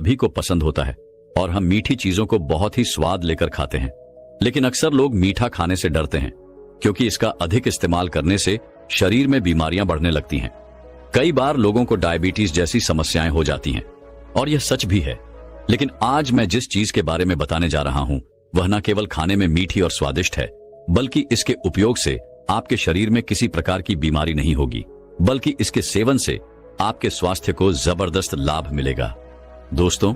सभी को पसंद होता है और हम मीठी चीजों को बहुत ही स्वाद लेकर खाते हैं। लेकिन अक्सर लोग मीठा खाने से डरते हैं क्योंकि इसका अधिक इस्तेमाल करने से शरीर में बीमारियां बढ़ने लगती हैं। कई बार लोगों को डायबिटीज जैसी समस्याएं हो जाती हैं और यह सच भी है। लेकिन आज मैं जिस चीज के बारे में बताने जा रहा हूं वह न केवल खाने में मीठी और स्वादिष्ट है, बल्कि इसके उपयोग से आपके शरीर में किसी प्रकार की बीमारी नहीं होगी, बल्कि इसके सेवन से आपके स्वास्थ्य को जबरदस्त लाभ मिलेगा। दोस्तों,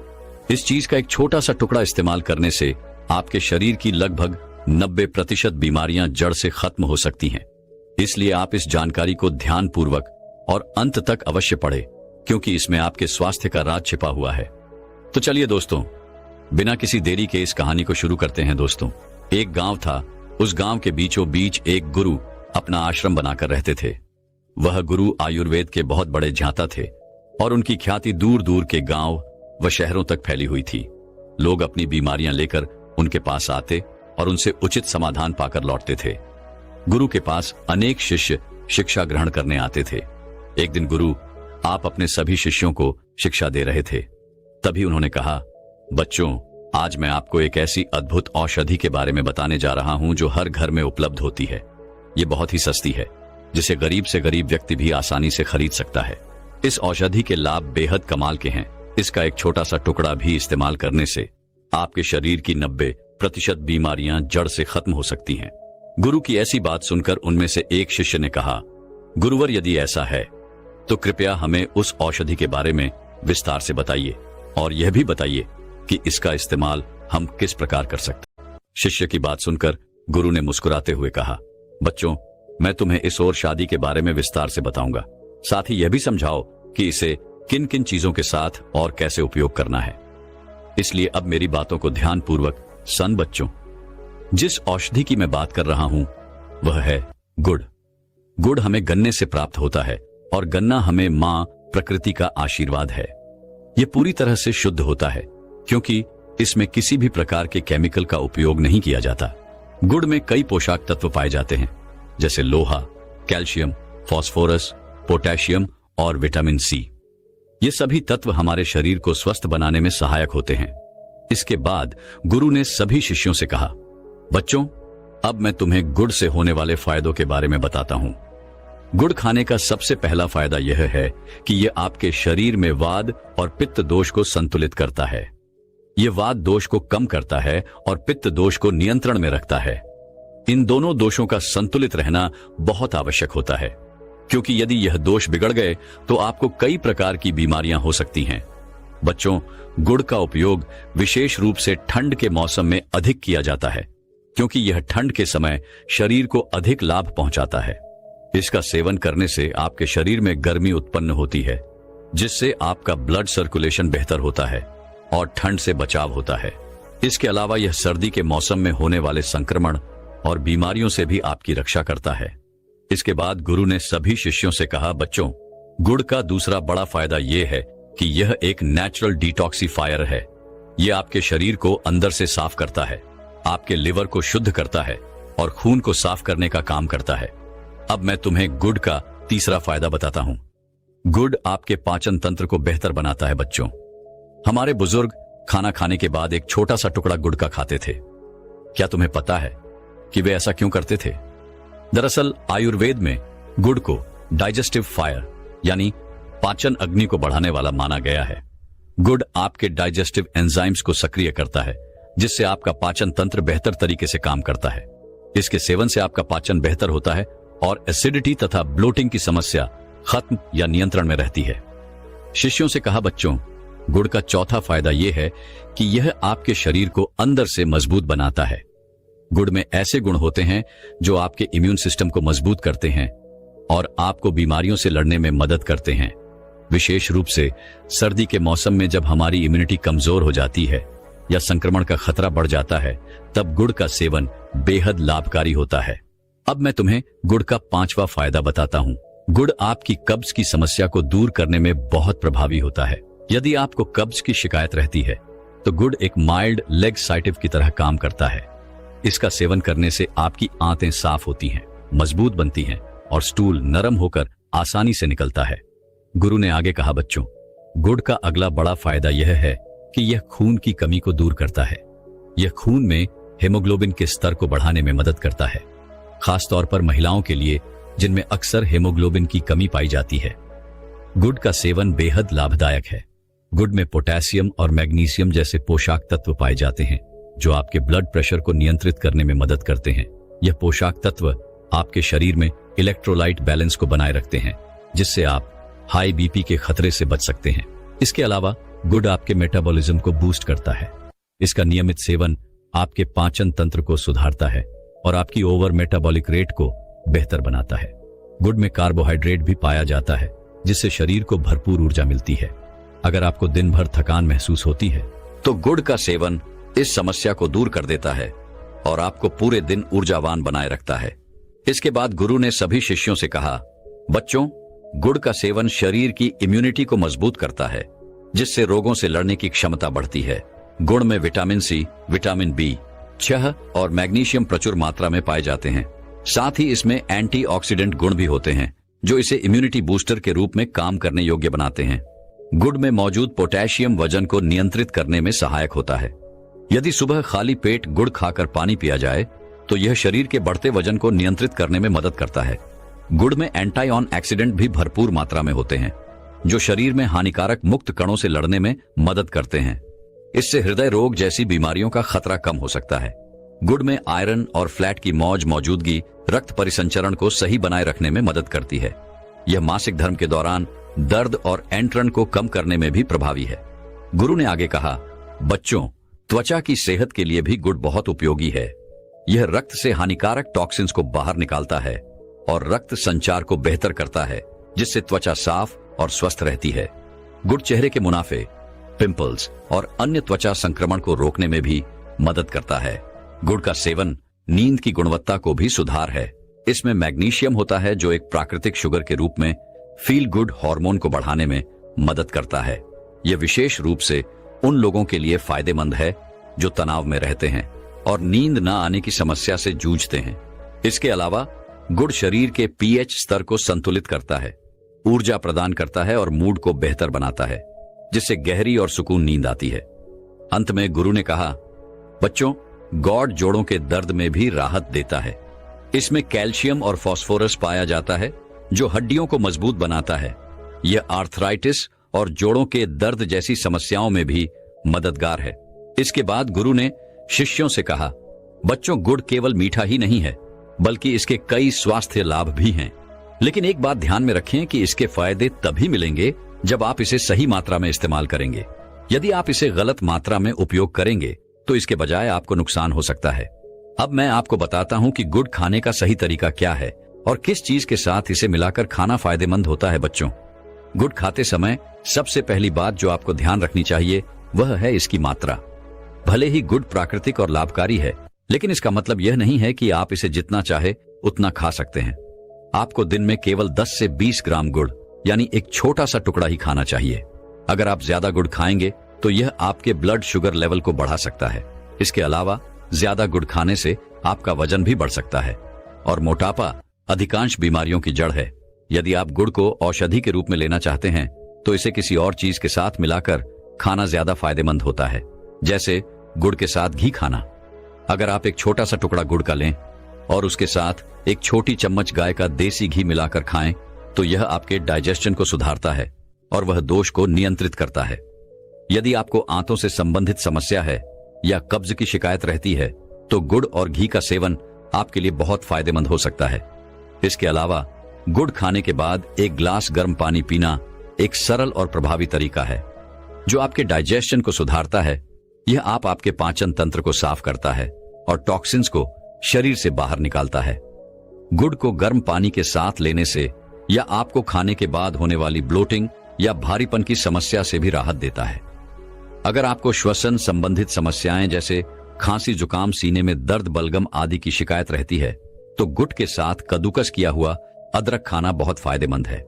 इस चीज का एक छोटा सा टुकड़ा इस्तेमाल करने से आपके शरीर की लगभग 90% बीमारियां जड़ से खत्म हो सकती हैं। इसलिए आप इस जानकारी को ध्यानपूर्वक और अंत तक अवश्य पढ़ें, क्योंकि इसमें आपके स्वास्थ्य का राज छिपा हुआ है। तो चलिए दोस्तों, बिना किसी देरी के इस कहानी को शुरू करते हैं। दोस्तों, एक गांव था। उस गांव के बीचों बीच एक गुरु अपना आश्रम बनाकर रहते थे। वह गुरु आयुर्वेद के बहुत बड़े ज्ञाता थे और उनकी ख्याति दूर दूर के गांव व शहरों तक फैली हुई थी। लोग अपनी बीमारियां लेकर उनके पास आते और उनसे उचित समाधान पाकर लौटते थे। गुरु के पास अनेक शिष्य शिक्षा ग्रहण करने आते थे। एक दिन गुरु आप अपने सभी शिष्यों को शिक्षा दे रहे थे। तभी उन्होंने कहा, बच्चों, आज मैं आपको एक ऐसी अद्भुत औषधि के बारे में बताने जा रहा हूं जो हर घर में उपलब्ध होती है। ये बहुत ही सस्ती है, जिसे गरीब से गरीब व्यक्ति भी आसानी से खरीद सकता है। इस औषधि के लाभ बेहद कमाल के हैं। इसका एक छोटा सा टुकड़ा भी इस्तेमाल करने से आपके शरीर की 90% बीमारियां जड़ से खत्म हो सकती हैं। गुरु की ऐसी बात सुनकर उनमें से एक शिष्य ने कहा, गुरुवर, यदि ऐसा है तो कृपया हमें उस औषधि के बारे में विस्तार से बताइए और यह भी बताइए कि इसका इस्तेमाल हम किस प्रकार कर सकते हैं। शिष्य की बात सुनकर गुरु ने मुस्कुराते हुए कहा, बच्चों, मैं तुम्हें इस और शादी के बारे में विस्तार से बताऊंगा। साथ ही यह भी समझाओ कि इसे किन किन चीजों के साथ और कैसे उपयोग करना है। इसलिए अब मेरी बातों को ध्यानपूर्वक सुन बच्चों। जिस औषधि की मैं बात कर रहा हूं वह है गुड़। गुड़ हमें गन्ने से प्राप्त होता है और गन्ना हमें मां प्रकृति का आशीर्वाद है। यह पूरी तरह से शुद्ध होता है क्योंकि इसमें किसी भी प्रकार के केमिकल का उपयोग नहीं किया जाता। गुड़ में कई पोषक तत्व पाए जाते हैं, जैसे लोहा, कैल्शियम, फास्फोरस, पोटेशियम और विटामिन सी। ये सभी तत्व हमारे शरीर को स्वस्थ बनाने में सहायक होते हैं। इसके बाद गुरु ने सभी शिष्यों से कहा, बच्चों, अब मैं तुम्हें गुड़ से होने वाले फायदों के बारे में बताता हूं। गुड़ खाने का सबसे पहला फायदा यह है कि यह आपके शरीर में वात और पित्त दोष को संतुलित करता है। यह वात दोष को कम करता है और पित्त दोष को नियंत्रण में रखता है। इन दोनों दोषों का संतुलित रहना बहुत आवश्यक होता है, क्योंकि यदि यह दोष बिगड़ गए तो आपको कई प्रकार की बीमारियां हो सकती हैं। बच्चों, गुड़ का उपयोग विशेष रूप से ठंड के मौसम में अधिक किया जाता है, क्योंकि यह ठंड के समय शरीर को अधिक लाभ पहुंचाता है। इसका सेवन करने से आपके शरीर में गर्मी उत्पन्न होती है, जिससे आपका ब्लड सर्कुलेशन बेहतर होता है और ठंड से बचाव होता है। इसके अलावा यह सर्दी के मौसम में होने वाले संक्रमण और बीमारियों से भी आपकी रक्षा करता है। इसके बाद गुरु ने सभी शिष्यों से कहा, बच्चों, गुड़ का दूसरा बड़ा फायदा यह है कि यह एक नेचुरल डिटॉक्सिफायर है। यह आपके शरीर को अंदर से साफ करता है, आपके लिवर को शुद्ध करता है और खून को साफ करने का काम करता है। अब मैं तुम्हें गुड़ का तीसरा फायदा बताता हूं। गुड़ आपके पाचन तंत्र को बेहतर बनाता है। बच्चों, हमारे बुजुर्ग खाना खाने के बाद एक छोटा सा टुकड़ा गुड़ का खाते थे। क्या तुम्हें पता है कि वे ऐसा क्यों करते थे? दरअसल आयुर्वेद में गुड़ को डाइजेस्टिव फायर यानी पाचन अग्नि को बढ़ाने वाला माना गया है। गुड़ आपके डाइजेस्टिव एंजाइम्स को सक्रिय करता है, जिससे आपका पाचन तंत्र बेहतर तरीके से काम करता है। इसके सेवन से आपका पाचन बेहतर होता है और एसिडिटी तथा ब्लोटिंग की समस्या खत्म या नियंत्रण में रहती है। शिष्यों से कहा, बच्चों, गुड़ का चौथा फायदा यह है कि यह आपके शरीर को अंदर से मजबूत बनाता है। गुड़ में ऐसे गुण होते हैं जो आपके इम्यून सिस्टम को मजबूत करते हैं और आपको बीमारियों से लड़ने में मदद करते हैं। विशेष रूप से सर्दी के मौसम में जब हमारी इम्यूनिटी कमजोर हो जाती है या संक्रमण का खतरा बढ़ जाता है, तब गुड़ का सेवन बेहद लाभकारी होता है। अब मैं तुम्हें गुड़ का पांचवा फायदा बताता हूं। गुड़ आपकी कब्ज की समस्या को दूर करने में बहुत प्रभावी होता है। यदि आपको कब्ज की शिकायत रहती है तो गुड़ एक माइल्ड लेग्साइटिव की तरह काम करता है। इसका सेवन करने से आपकी आंतें साफ होती हैं, मजबूत बनती हैं और स्टूल नरम होकर आसानी से निकलता है। गुरु ने आगे कहा, बच्चों, गुड़ का अगला बड़ा फायदा यह है कि यह खून की कमी को दूर करता है। यह खून में हेमोग्लोबिन के स्तर को बढ़ाने में मदद करता है, खासतौर पर महिलाओं के लिए जिनमें अक्सर हेमोग्लोबिन की कमी पाई जाती है। गुड़ का सेवन बेहद लाभदायक है। गुड़ में पोटेशियम और मैग्नीशियम जैसे पोषक तत्व पाए जाते हैं जो आपके ब्लड प्रेशर को नियंत्रित करने में मदद करते हैं। यह पोषक तत्व आपके शरीर में इलेक्ट्रोलाइट बैलेंस को बनाए रखते हैं, जिससे आप हाई बीपी के खतरे से बच सकते हैं। इसके अलावा गुड़ आपके मेटाबॉलिज्म को बूस्ट करता है। इसका नियमित सेवन आपके पाचन तंत्र को सुधारता है और आपकी ओवर मेटाबॉलिक रेट को बेहतर बनाता है। गुड़ में कार्बोहाइड्रेट भी पाया जाता है, जिससे शरीर को भरपूर ऊर्जा मिलती है। अगर आपको दिन भर थकान महसूस होती है तो गुड़ का सेवन इस समस्या को दूर कर देता है और आपको पूरे दिन ऊर्जावान बनाए रखता है। इसके बाद गुरु ने सभी शिष्यों से कहा, बच्चों, गुड़ का सेवन शरीर की इम्यूनिटी को मजबूत करता है, जिससे रोगों से लड़ने की क्षमता बढ़ती है। गुड़ में विटामिन सी, विटामिन B6 और मैग्नीशियम प्रचुर मात्रा में पाए जाते हैं। साथ ही इसमें एंटीऑक्सीडेंट गुण भी होते हैं जो इसे इम्यूनिटी बूस्टर के रूप में काम करने योग्य बनाते हैं। गुड़ में मौजूद पोटेशियम वजन को नियंत्रित करने में सहायक होता है। यदि सुबह खाली पेट गुड़ खाकर पानी पिया जाए तो यह शरीर के बढ़ते वजन को नियंत्रित करने में मदद करता है। गुड़ में एंटाई ऑक्सीडेंट भी भरपूर मात्रा में होते हैं जो शरीर में हानिकारक मुक्त कणों से लड़ने में मदद करते हैं। इससे हृदय रोग जैसी बीमारियों का खतरा कम हो सकता है। गुड़ में आयरन और फ्लैट की मौजूदगी रक्त परिसंचरण को सही बनाए रखने में मदद करती है। यह मासिक धर्म के दौरान दर्द और एंट्रन को कम करने में भी प्रभावी है। गुरु ने आगे कहा, बच्चों, त्वचा की सेहत के लिए भी गुड़ बहुत उपयोगी है। यह रक्त से हानिकारक टॉक्सिन्स को बाहर निकालता है और रक्त संचार को बेहतर करता है, जिससे त्वचा साफ और स्वस्थ रहती है। गुड़ चेहरे के मुनाफे, पिंपल्स और अन्य त्वचा संक्रमण को रोकने में भी मदद करता है। गुड़ का सेवन नींद की गुणवत्ता को भी सुधार है। इसमें मैग्नीशियम होता है जो एक प्राकृतिक शुगर के रूप में फील गुड हार्मोन को बढ़ाने में मदद करता है। यह विशेष रूप से उन लोगों के लिए फायदेमंद है जो तनाव में रहते हैं और नींद न आने की समस्या से जूझते हैं। इसके अलावा गुड़ शरीर के pH स्तर को संतुलित करता है, ऊर्जा प्रदान करता है और मूड को बेहतर बनाता है, जिससे गहरी और सुकून नींद आती है। अंत में गुरु ने कहा, बच्चों, गौड़ जोड़ों के दर्द में भी राहत देता है। इसमें कैल्शियम और फास्फोरस पाया जाता है जो हड्डियों को मजबूत बनाता है। यह आर्थराइटिस और जोड़ों के दर्द जैसी समस्याओं में भी मददगार है। इसके बाद गुरु ने शिष्यों से कहा, बच्चों, गुड़ केवल मीठा ही नहीं है बल्कि इसके कई स्वास्थ्य लाभ भी हैं। लेकिन एक बात ध्यान में रखें कि इसके फायदे तभी मिलेंगे जब आप इसे सही मात्रा में इस्तेमाल करेंगे। यदि आप इसे गलत मात्रा में उपयोग करेंगे तो इसके बजाय आपको नुकसान हो सकता है। अब मैं आपको बताता हूं कि गुड़ खाने का सही तरीका क्या है और किस चीज के साथ इसे मिलाकर खाना फायदेमंद होता है। बच्चों, गुड़ खाते समय सबसे पहली बात जो आपको ध्यान रखनी चाहिए वह है इसकी मात्रा। भले ही गुड़ प्राकृतिक और लाभकारी है, लेकिन इसका मतलब यह नहीं है कि आप इसे जितना चाहे उतना खा सकते हैं। आपको दिन में केवल 10 से 20 ग्राम गुड़ यानी एक छोटा सा टुकड़ा ही खाना चाहिए। अगर आप ज्यादा गुड़ खाएंगे तो यह आपके ब्लड शुगर लेवल को बढ़ा सकता है। इसके अलावा ज्यादा गुड़ खाने से आपका वजन भी बढ़ सकता है और मोटापा अधिकांश बीमारियों की जड़ है। यदि आप गुड़ को औषधि के रूप में लेना चाहते हैं तो इसे किसी और चीज के साथ मिलाकर खाना ज्यादा फायदेमंद होता है, जैसे गुड़ के साथ घी खाना। अगर आप एक छोटा सा टुकड़ा गुड़ का लें और उसके साथ एक छोटी चम्मच गाय का देसी घी मिलाकर खाएं तो यह आपके डाइजेशन को सुधारता है और वह दोष को नियंत्रित करता है। यदि आपको आंतों से संबंधित समस्या है या कब्ज की शिकायत रहती है तो गुड़ और घी का सेवन आपके लिए बहुत फायदेमंद हो सकता है। इसके अलावा गुड़ खाने के बाद एक ग्लास गर्म पानी पीना एक सरल और प्रभावी तरीका है जो आपके डाइजेशन को सुधारता है। यह आपके पाचन तंत्र को साफ करता है और टॉक्सिन्स को शरीर से बाहर निकालता है। गुड़ को गर्म पानी के साथ लेने से या आपको खाने के बाद होने वाली ब्लोटिंग या भारीपन की समस्या से भी राहत देता है। अगर आपको श्वसन संबंधित समस्याएं जैसे खांसी, जुकाम, सीने में दर्द, बलगम आदि की शिकायत रहती है तो गुड़ के साथ कद्दूकस किया हुआ अदरक खाना बहुत फायदेमंद है।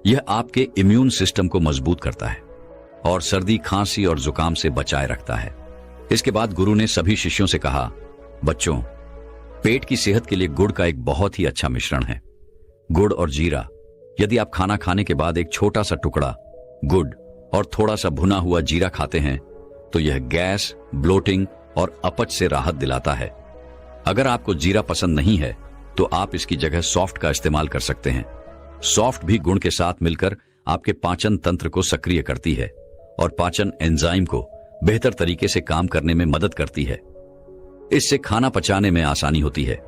यह आपके इम्यून सिस्टम को मजबूत करता है और सर्दी, खांसी और जुकाम से बचाए रखता है। इसके बाद गुरु ने सभी शिष्यों से कहा, बच्चों, पेट की सेहत के लिए गुड़ का एक बहुत ही अच्छा मिश्रण है। गुड़ और जीरा। यदि आप खाना खाने के बाद एक छोटा सा टुकड़ा गुड़ और थोड़ा सा भुना हुआ जीरा खाते हैं तो यह गैस, ब्लोटिंग और अपच से राहत दिलाता है। अगर आपको जीरा पसंद नहीं है तो आप इसकी जगह सॉफ्ट का इस्तेमाल कर सकते हैं। सॉफ्ट भी गुड़ के साथ मिलकर आपके पाचन तंत्र को सक्रिय करती है और पाचन एंजाइम को बेहतर तरीके से काम करने में मदद करती है। इससे खाना पचाने में आसानी होती है।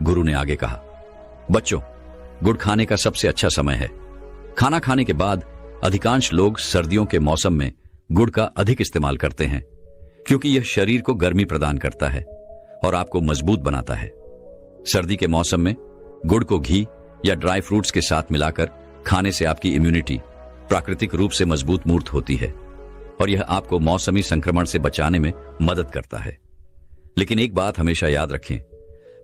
गुरु ने आगे कहा, बच्चों, गुड़ खाने का सबसे अच्छा समय है। खाना खाने के बाद अधिकांश लोग सर्दियों के मौसम में गुड़ का अधिक इस्तेमाल करते हैं, क्योंकि यह शरीर को गर्मी प्रदान करता है और आपको मजबूत बनाता है। सर्दी के मौसम में गुड़ को घी या ड्राई फ्रूट्स के साथ मिलाकर खाने से आपकी इम्यूनिटी प्राकृतिक रूप से मजबूत मूर्त होती है और यह आपको मौसमी संक्रमण से बचाने में मदद करता है। लेकिन एक बात हमेशा याद रखें,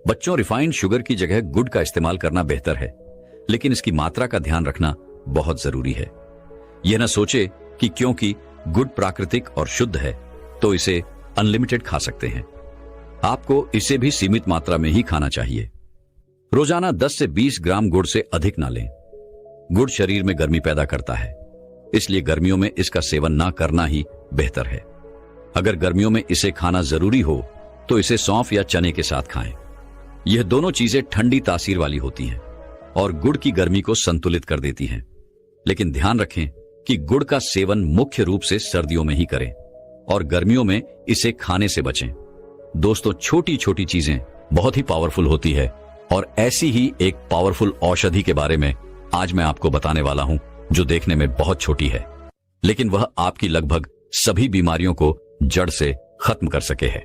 बच्चों, रिफाइंड शुगर की जगह गुड़ का इस्तेमाल करना बेहतर है, लेकिन इसकी मात्रा का ध्यान रखना बहुत जरूरी है। यह न सोचे कि क्योंकि गुड़ प्राकृतिक और शुद्ध है तो इसे अनलिमिटेड खा सकते हैं। आपको इसे भी सीमित मात्रा में ही खाना चाहिए। रोजाना 10 से 20 ग्राम गुड़ से अधिक ना लें। गुड़ शरीर में गर्मी पैदा करता है, इसलिए गर्मियों में इसका सेवन ना करना ही बेहतर है। अगर गर्मियों में इसे खाना जरूरी हो तो इसे सौंफ या चने के साथ खाएं। यह दोनों चीजें ठंडी तासीर वाली होती हैं और गुड़ की गर्मी को संतुलित कर देती हैं। लेकिन ध्यान रखें कि गुड़ का सेवन मुख्य रूप से सर्दियों में ही करें और गर्मियों में इसे खाने से बचें। दोस्तों, छोटी छोटी चीजें बहुत ही पावरफुल होती है और ऐसी ही एक पावरफुल औषधि के बारे में आज मैं आपको बताने वाला हूं, जो देखने में बहुत छोटी है, लेकिन वह आपकी लगभग सभी बीमारियों को जड़ से खत्म कर सके है।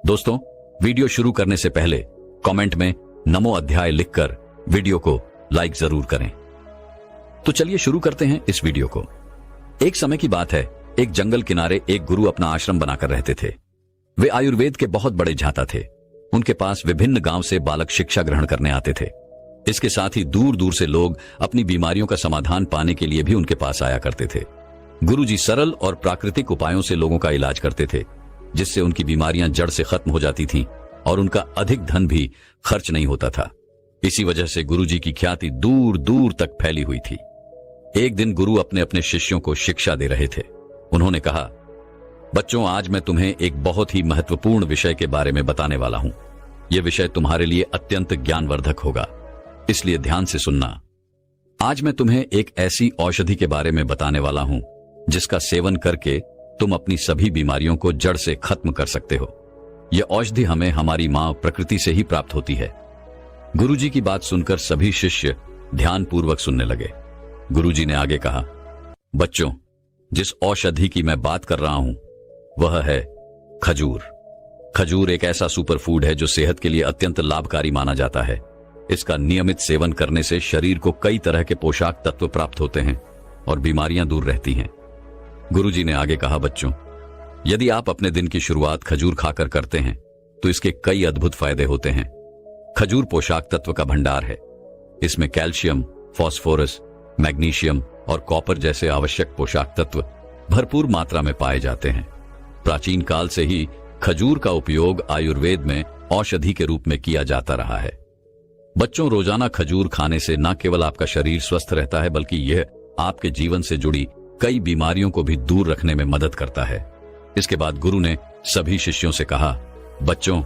दोस्तों, वीडियो शुरू करने से पहले कमेंट में नमो अध्याय लिखकर वीडियो को लाइक जरूर करें। तो चलिए शुरू करते हैं इस वीडियो को। एक समय की बात है, एक जंगल किनारे एक गुरु अपना आश्रम बनाकर रहते थे। वे आयुर्वेद के बहुत बड़े झाता थे। उनके पास विभिन्न गांव से बालक शिक्षा ग्रहण करने आते थे। इसके साथ ही दूर दूर से लोग अपनी बीमारियों का समाधान पाने के लिए भी उनके पास आया करते थे। गुरुजी सरल और प्राकृतिक उपायों से लोगों का इलाज करते थे, जिससे उनकी बीमारियां जड़ से खत्म हो जाती थीं और उनका अधिक धन भी खर्च नहीं होता था। इसी वजह से गुरुजी की ख्याति दूर दूर तक फैली हुई थी। एक दिन गुरु अपने अपने शिष्यों को शिक्षा दे रहे थे। उन्होंने कहा, बच्चों, आज मैं तुम्हें एक बहुत ही महत्वपूर्ण विषय के बारे में बताने वाला हूं। यह विषय तुम्हारे लिए अत्यंत ज्ञानवर्धक होगा, इसलिए ध्यान से सुनना। आज मैं तुम्हें एक ऐसी औषधि के बारे में बताने वाला हूं जिसका सेवन करके तुम अपनी सभी बीमारियों को जड़ से खत्म कर सकते हो। यह औषधि हमें हमारी मां प्रकृति से ही प्राप्त होती है। गुरुजी की बात सुनकर सभी शिष्य ध्यानपूर्वक सुनने लगे। गुरुजी ने आगे कहा, बच्चों, जिस औषधि की मैं बात कर रहा हूं वह है खजूर। खजूर एक ऐसा सुपर फूड है जो सेहत के लिए अत्यंत लाभकारी माना जाता है। इसका नियमित सेवन करने से शरीर को कई तरह के पोषक तत्व प्राप्त होते हैं और बीमारियां दूर रहती हैं। गुरुजी ने आगे कहा, बच्चों, यदि आप अपने दिन की शुरुआत खजूर खाकर करते हैं तो इसके कई अद्भुत फायदे होते हैं। खजूर पोषक तत्व का भंडार है। इसमें कैल्शियम, फास्फोरस, मैग्नीशियम और कॉपर जैसे आवश्यक पोषक तत्व भरपूर मात्रा में पाए जाते हैं। प्राचीन काल से ही खजूर का उपयोग आयुर्वेद में औषधि के रूप में किया जाता रहा है। बच्चों, रोजाना खजूर खाने से न केवल आपका शरीर स्वस्थ रहता है, बल्कि यह आपके जीवन से जुड़ी कई बीमारियों को भी दूर रखने में मदद करता है। इसके बाद गुरु ने सभी शिष्यों से कहा, बच्चों,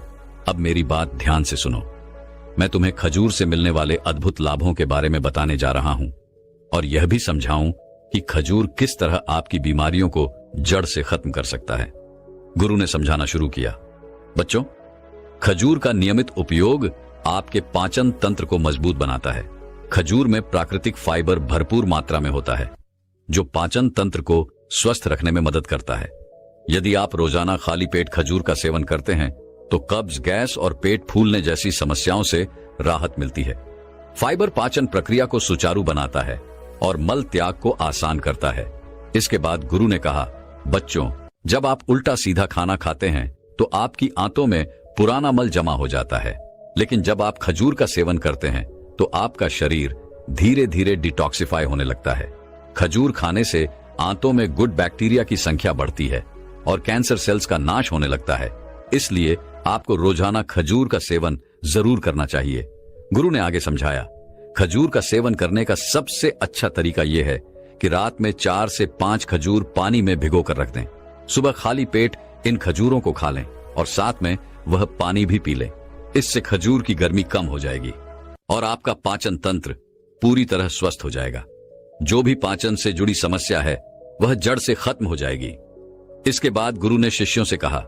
अब मेरी बात ध्यान से सुनो। मैं तुम्हें खजूर से मिलने वाले अद्भुत लाभों के बारे में बताने जा रहा हूं और यह भी समझाऊं कि खजूर किस तरह आपकी बीमारियों को जड़ से खत्म कर सकता है। गुरु ने समझाना शुरू किया, बच्चों, खजूर का नियमित उपयोग आपके पाचन तंत्र को मजबूत बनाता है। खजूर में प्राकृतिक फाइबर भरपूर मात्रा में होता है, जो पाचन तंत्र को स्वस्थ रखने में मदद करता है। यदि आप रोजाना खाली पेट खजूर का सेवन करते हैं तो कब्ज, गैस और पेट फूलने जैसी समस्याओं से राहत मिलती है। फाइबर पाचन प्रक्रिया को सुचारू बनाता है और मल त्याग को आसान करता है। इसके बाद गुरु ने कहा, बच्चों, जब आप उल्टा सीधा खाना खाते हैं तो आपकी आंतों में पुराना मल जमा हो जाता है, लेकिन जब आप खजूर का सेवन करते हैं तो आपका शरीर धीरे धीरे डिटॉक्सिफाई होने लगता है। खजूर खाने से आंतों में गुड बैक्टीरिया की संख्या बढ़ती है और कैंसर सेल्स का नाश होने लगता है। इसलिए आपको रोजाना खजूर का सेवन जरूर करना चाहिए। गुरु ने आगे समझाया, खजूर का सेवन करने का सबसे अच्छा तरीका यह है कि रात में 4 से 5 खजूर पानी में भिगो कर रख दें। सुबह खाली पेट इन खजूरों को खा लें और साथ में वह पानी भी पी लें। इससे खजूर की गर्मी कम हो जाएगी और आपका पाचन तंत्र पूरी तरह स्वस्थ हो जाएगा। जो भी पाचन से जुड़ी समस्या है वह जड़ से खत्म हो जाएगी। इसके बाद गुरु ने शिष्यों से कहा,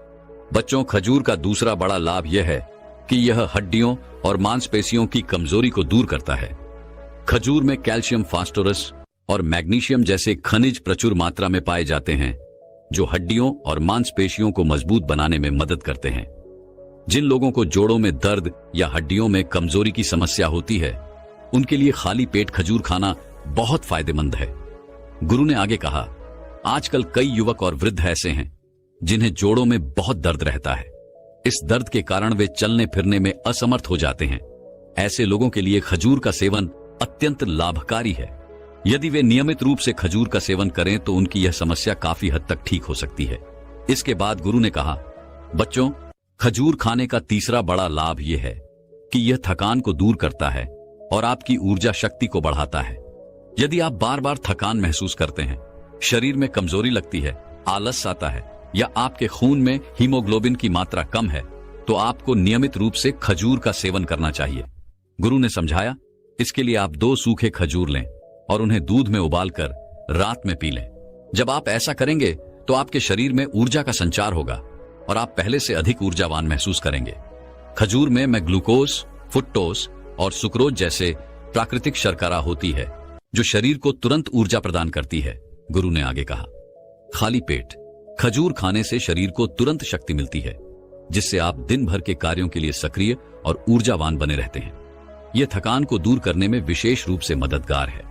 बच्चों, खजूर का दूसरा बड़ा लाभ यह है कि यह हड्डियों और मांसपेशियों की कमजोरी को दूर करता है। खजूर में कैल्शियम, फास्फोरस और मैग्नीशियम जैसे खनिज प्रचुर मात्रा में पाए जाते हैं, जो हड्डियों और मांसपेशियों को मजबूत बनाने में मदद करते हैं। जिन लोगों को जोड़ों में दर्द या हड्डियों में कमजोरी की समस्या होती है, उनके लिए खाली पेट खजूर खाना बहुत फायदेमंद है। गुरु ने आगे कहा, आजकल कई युवक और वृद्ध ऐसे हैं जिन्हें जोड़ों में बहुत दर्द रहता है। इस दर्द के कारण वे चलने फिरने में असमर्थ हो जाते हैं। ऐसे लोगों के लिए खजूर का सेवन अत्यंत लाभकारी है। यदि वे नियमित रूप से खजूर का सेवन करें तो उनकी यह समस्या काफी हद तक ठीक हो सकती है। इसके बाद गुरु ने कहा, बच्चों, खजूर खाने का तीसरा बड़ा लाभ यह है कि यह थकान को दूर करता है और आपकी ऊर्जा शक्ति को बढ़ाता है। यदि आप बार बार थकान महसूस करते हैं, शरीर में कमजोरी लगती है, आलस आता है या आपके खून में हीमोग्लोबिन की मात्रा कम है, तो आपको नियमित रूप से खजूर का सेवन करना चाहिए। गुरु ने समझाया, इसके लिए आप 2 सूखे खजूर लें और उन्हें दूध में उबालकर रात में पी लें। जब आप ऐसा करेंगे तो आपके शरीर में ऊर्जा का संचार होगा और आप पहले से अधिक ऊर्जावान महसूस करेंगे। खजूर में ग्लूकोज, फ्रुक्टोज और सुक्रोज जैसे प्राकृतिक शर्करा होती है, जो शरीर को तुरंत ऊर्जा प्रदान करती है। गुरु ने आगे कहा, खाली पेट खजूर खाने से शरीर को तुरंत शक्ति मिलती है, जिससे आप दिन भर के कार्यों के लिए सक्रिय और ऊर्जावान बने रहते हैं। यह थकान को दूर करने में विशेष रूप से मददगार है।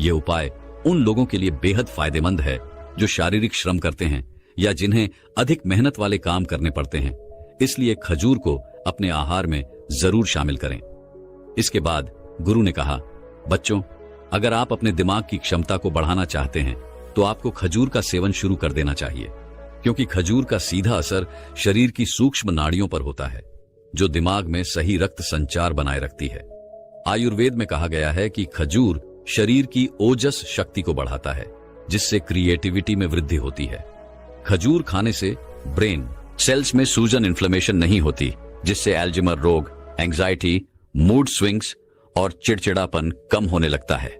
यह उपाय उन लोगों के लिए बेहद फायदेमंद है जो शारीरिक श्रम करते हैं या जिन्हें अधिक मेहनत वाले काम करने पड़ते हैं। इसलिए खजूर को अपने आहार में जरूर शामिल करें। इसके बाद गुरु ने कहा, बच्चों, अगर आप अपने दिमाग की क्षमता को बढ़ाना चाहते हैं तो आपको खजूर का सेवन शुरू कर देना चाहिए, क्योंकि खजूर का सीधा असर शरीर की सूक्ष्म नाड़ियों पर होता है, जो दिमाग में सही रक्त संचार बनाए रखती है। आयुर्वेद में कहा गया है कि खजूर शरीर की ओजस शक्ति को बढ़ाता है, जिससे क्रिएटिविटी में वृद्धि होती है। खजूर खाने से ब्रेन सेल्स में सूजन, इन्फ्लेमेशन नहीं होती, जिससे एल्जाइमर रोग, एंजाइटी, मूड स्विंग्स और चिड़चिड़ापन कम होने लगता है।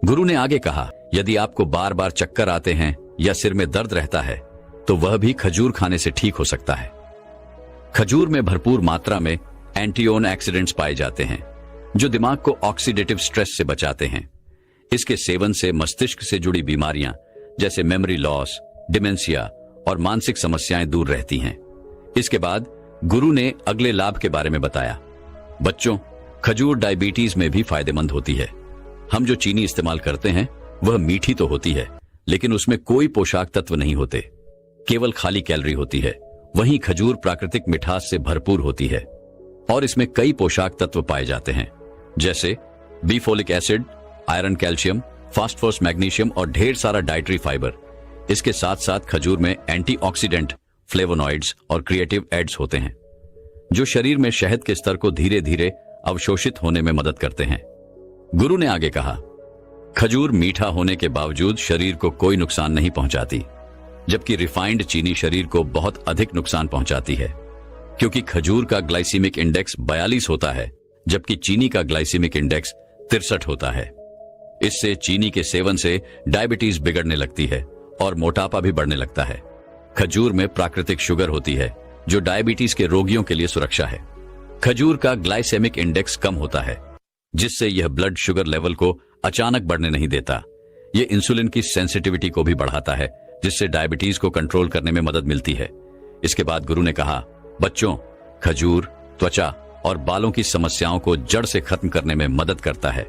गुरु ने आगे कहा, यदि आपको बार बार चक्कर आते हैं या सिर में दर्द रहता है तो वह भी खजूर खाने से ठीक हो सकता है। खजूर में भरपूर मात्रा में एंटीऑक्सीडेंट्स पाए जाते हैं, जो दिमाग को ऑक्सीडेटिव स्ट्रेस से बचाते हैं। इसके सेवन से मस्तिष्क से जुड़ी बीमारियां जैसे मेमोरी लॉस, डिमेंशिया और मानसिक समस्याएं दूर रहती हैं। इसके बाद गुरु ने अगले लाभ के बारे में बताया, बच्चों, खजूर डायबिटीज में भी फायदेमंद होती है। हम जो चीनी इस्तेमाल करते हैं वह मीठी तो होती है, लेकिन उसमें कोई पोषक तत्व नहीं होते, केवल खाली कैलोरी होती है। वहीं खजूर प्राकृतिक मिठास से भरपूर होती है और इसमें कई पोषक तत्व पाए जाते हैं, जैसे B folic acid, iron, calcium, phosphorus, magnesium और ढेर सारा डाइटरी फाइबर। इसके साथ साथ खजूर में एंटीऑक्सीडेंट, फ्लेवोनॉइड्स और क्रिएटिव एड्स होते हैं, जो शरीर में शहद के स्तर को धीरे धीरे अवशोषित होने में मदद करते हैं। गुरु ने आगे कहा, खजूर मीठा होने के बावजूद शरीर को कोई नुकसान नहीं पहुंचाती, जबकि रिफाइंड चीनी शरीर को बहुत अधिक नुकसान पहुंचाती है, क्योंकि खजूर का ग्लाइसीमिक इंडेक्स 42 होता है, जबकि चीनी का ग्लाइसीमिक इंडेक्स 63 होता है। इससे चीनी के सेवन से डायबिटीज बिगड़ने लगती है और मोटापा भी बढ़ने लगता है। खजूर में प्राकृतिक शुगर होती है, जो डायबिटीज के रोगियों के लिए सुरक्षा है। खजूर का ग्लाइसेमिक इंडेक्स कम होता है, जिससे यह ब्लड शुगर लेवल को अचानक बढ़ने नहीं देता। यह इंसुलिन की सेंसिटिविटी को भी बढ़ाता है, जिससे डायबिटीज को कंट्रोल करने में मदद मिलती है। इसके बाद गुरु ने कहा, बच्चों, खजूर त्वचा और बालों की समस्याओं को जड़ से खत्म करने में मदद करता है।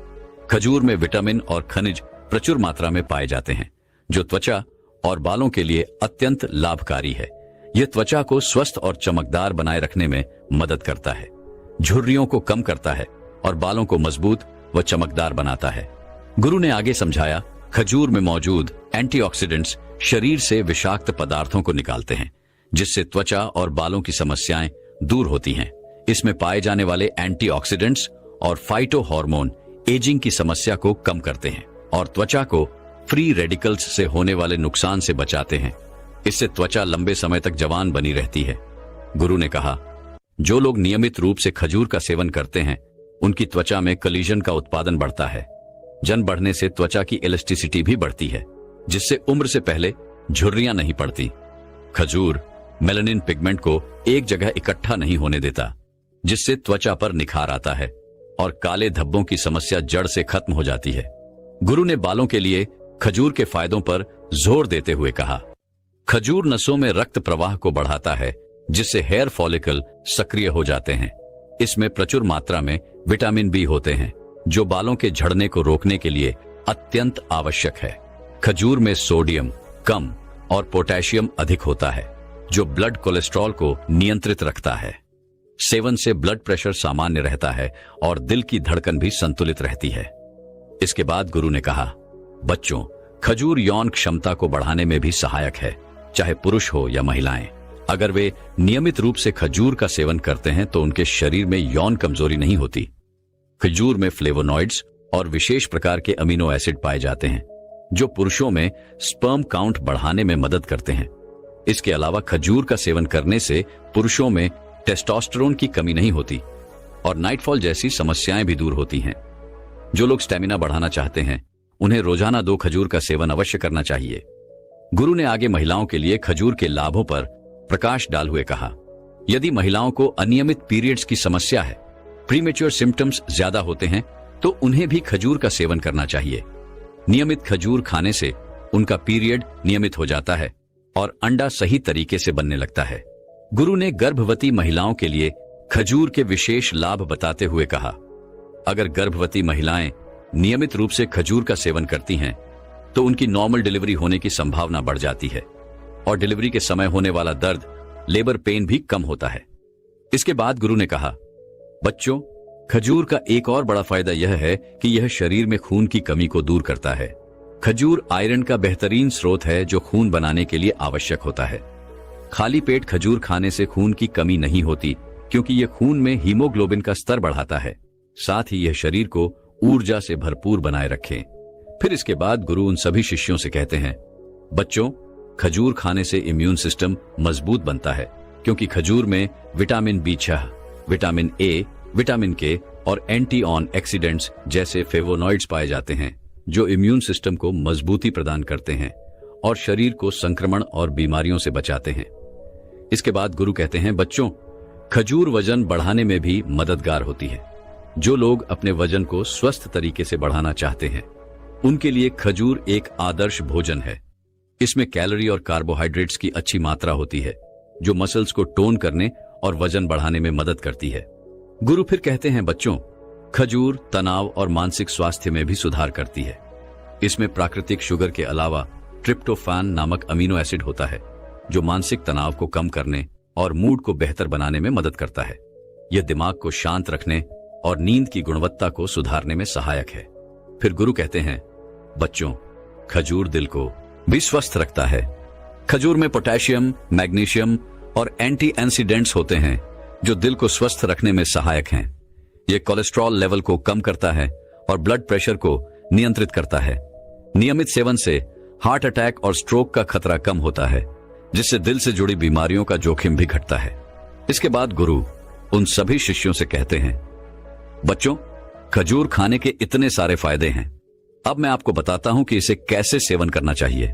खजूर में विटामिन और खनिज प्रचुर मात्रा में पाए जाते हैं, जो त्वचा और बालों के लिए अत्यंत लाभकारी है। यह त्वचा को स्वस्थ और चमकदार बनाए रखने में मदद करता है, झुर्रियों को कम करता है और बालों को मजबूत व चमकदार बनाता है। गुरु ने आगे समझाया, खजूर में मौजूद एंटीऑक्सीडेंट्स शरीर से विषाक्त पदार्थों को निकालते हैं, जिससे त्वचा और बालों की समस्याएं दूर होती हैं। इसमें पाए जाने वाले एंटीऑक्सीडेंट्स और फाइटो हार्मोन एजिंग की समस्या को कम करते हैं और त्वचा को फ्री रेडिकल्स से होने वाले नुकसान से बचाते हैं। इससे त्वचा लंबे समय तक जवान बनी रहती है। गुरु ने कहा, जो लोग नियमित रूप से खजूर का सेवन करते हैं उनकी त्वचा में कोलेजन का उत्पादन बढ़ता है। जन बढ़ने से त्वचा की इलास्टिसिटी भी बढ़ती है, जिससे उम्र से पहले झुर्रियां नहीं पड़ती। खजूर मेलानिन पिगमेंट को एक जगह इकट्ठा नहीं होने देता, जिससे त्वचा पर निखार आता है और काले धब्बों की समस्या जड़ से खत्म हो जाती है। गुरु ने बालों के लिए खजूर के फायदों पर जोर देते हुए कहा, खजूर नसों में रक्त प्रवाह को बढ़ाता है, जिससे हेयर फॉलिकल सक्रिय हो जाते हैं। इसमें प्रचुर मात्रा में विटामिन बी होते हैं, जो बालों के झड़ने को रोकने के लिए अत्यंत आवश्यक है। खजूर में सोडियम कम और पोटेशियम अधिक होता है, जो ब्लड कोलेस्ट्रॉल को नियंत्रित रखता है। सेवन से ब्लड प्रेशर सामान्य रहता है और दिल की धड़कन भी संतुलित रहती है। इसके बाद गुरु ने कहा, बच्चों, खजूर यौन क्षमता को बढ़ाने में भी सहायक है, चाहे पुरुष हो या महिलाएं। अगर वे नियमित रूप से खजूर का सेवन करते हैं तो उनके शरीर में यौन कमजोरी नहीं होती। खजूर में फ्लेवोनॉइड्स और विशेष प्रकार के अमीनो एसिड पाए जाते हैं, जो पुरुषों में स्पर्म काउंट बढ़ाने में मदद करते हैं। इसके अलावा खजूर का सेवन करने से पुरुषों में टेस्टोस्टेरोन की कमी नहीं होती और नाइटफॉल जैसी समस्याएं भी दूर होती हैं। जो लोग स्टेमिना बढ़ाना चाहते हैं उन्हें रोजाना 2 खजूर का सेवन अवश्य करना चाहिए। गुरु ने आगे महिलाओं के लिए खजूर के लाभों पर प्रकाश डाल हुए कहा, यदि महिलाओं को अनियमित पीरियड्स की समस्या है, प्रीमेच्योर सिम्टम्स ज्यादा होते हैं, तो उन्हें भी खजूर का सेवन करना चाहिए। नियमित खजूर खाने से उनका पीरियड नियमित हो जाता है और अंडा सही तरीके से बनने लगता है। गुरु ने गर्भवती महिलाओं के लिए खजूर के विशेष लाभ बताते हुए कहा, अगर गर्भवती महिलाएं नियमित रूप से खजूर का सेवन करती हैं तो उनकी नॉर्मल डिलीवरी होने की संभावना बढ़ जाती है और डिलीवरी के समय होने वाला दर्द, लेबर पेन भी कम होता है। इसके बाद गुरु ने कहा, बच्चों, खजूर का एक और बड़ा फायदा यह है कि यह शरीर में खून की कमी को दूर करता है। खजूर आयरन का बेहतरीन स्रोत है, जो खून बनाने के लिए आवश्यक होता है। खाली पेट खजूर खाने से खून की कमी नहीं होती, क्योंकि यह खून में हीमोग्लोबिन का स्तर बढ़ाता है। साथ ही यह शरीर को ऊर्जा से भरपूर बनाए रखे। फिर इसके बाद गुरु उन सभी शिष्यों से कहते हैं, बच्चों, खजूर खाने से इम्यून सिस्टम मजबूत बनता है, क्योंकि खजूर में vitamin B6, vitamin A, vitamin के और एंटी ऑक्सीडेंट्स जैसे फ्लेवोनॉइड्स पाए जाते हैं, जो इम्यून सिस्टम को मजबूती प्रदान करते हैं और शरीर को संक्रमण और बीमारियों से बचाते हैं। इसके बाद गुरु कहते हैं, बच्चों, खजूर वजन बढ़ाने में भी मददगार होती है। जो लोग अपने वजन को स्वस्थ तरीके से बढ़ाना चाहते हैं उनके लिए खजूर एक आदर्श भोजन है। इसमें कैलोरी और कार्बोहाइड्रेट्स की अच्छी मात्रा होती है, जो मसल्स को टोन करने और वजन बढ़ाने में मदद करती है। गुरु फिर कहते हैं, बच्चों, खजूर तनाव और मानसिक स्वास्थ्य में भी सुधार करती है। इसमें प्राकृतिक शुगर के अलावा ट्रिप्टोफैन नामक अमीनो एसिड होता है, जो मानसिक तनाव को कम करने और मूड को बेहतर बनाने में मदद करता है। यह दिमाग को शांत रखने और नींद की गुणवत्ता को सुधारने में सहायक है। फिर गुरु कहते हैं, बच्चों, खजूर दिल को भी स्वस्थ रखता है। खजूर में पोटेशियम, मैग्नीशियम और एंटी ऑक्सीडेंट्स होते हैं, जो दिल को स्वस्थ रखने में सहायक हैं। यह कोलेस्ट्रॉल लेवल को कम करता है और ब्लड प्रेशर को नियंत्रित करता है। नियमित सेवन से हार्ट अटैक और स्ट्रोक का खतरा कम होता है, जिससे दिल से जुड़ी बीमारियों का जोखिम भी घटता है। इसके बाद गुरु उन सभी शिष्यों से कहते हैं, बच्चों, खजूर खाने के इतने सारे फायदे हैं। अब मैं आपको बताता हूं कि इसे कैसे सेवन करना चाहिए।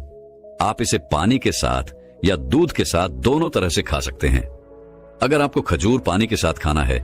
आप इसे पानी के साथ या दूध के साथ दोनों तरह से खा सकते हैं। अगर आपको खजूर पानी के साथ खाना है